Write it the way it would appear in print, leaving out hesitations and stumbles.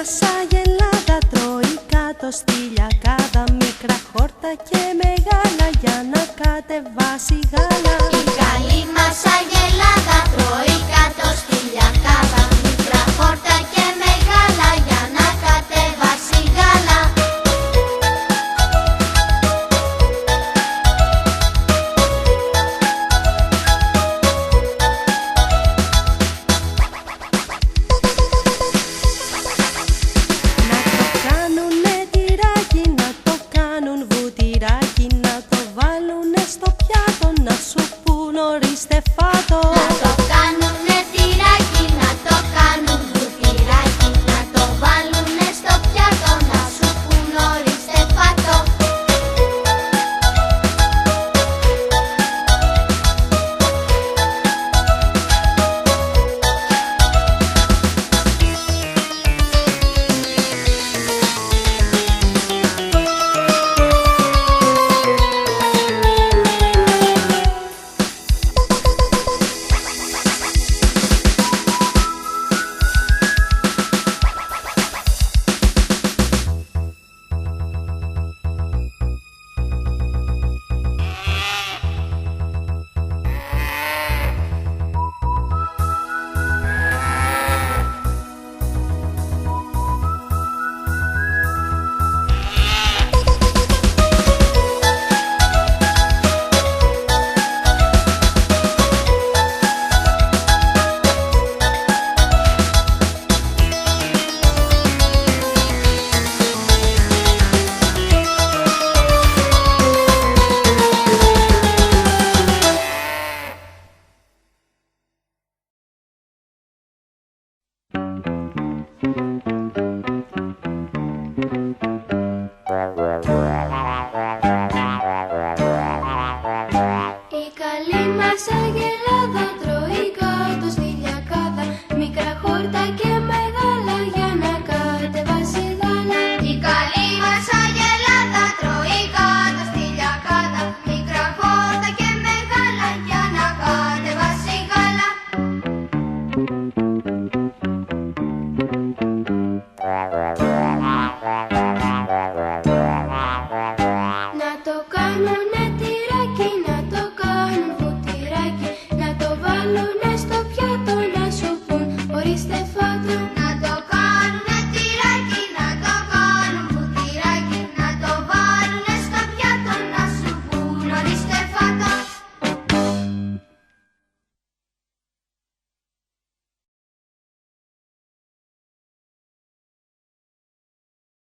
σαν γελάδα τρώει κάτω στυλιακάδα, μικρά χόρτα και μεγάλα για να κατεβάσει γάλα. Η καλή μας αγελάδα τρώει κάτω στυλιακάδα, μικρά χόρτα και μεγάλα για να κατεβάσει γάλα. Να το βάλουνε στο πιάτο, να σου πουν ορίστε φάτο. Να το κάνουνε τυράκι, να το κάνουν βουτυράκι, να το βάλουνε στο πιάτο, να σου πουν ορίστε φάτο. Η καλή μας αγελάδα τρώει κάτω στυλιακάδα, μικρά χόρτα και μεγάλα για να κατεβάσει γάλα. Η καλή μας αγελάδα τρώει κάτω στυλιακάδα, μικρά χόρτα και μεγάλα για να κατεβάσει γάλα. Να το κάνουνε τυράκι, να το κάνουν βουτυράκι, να το βάλουνε στο πιάτο, να σου πουν ορίστε φάτο.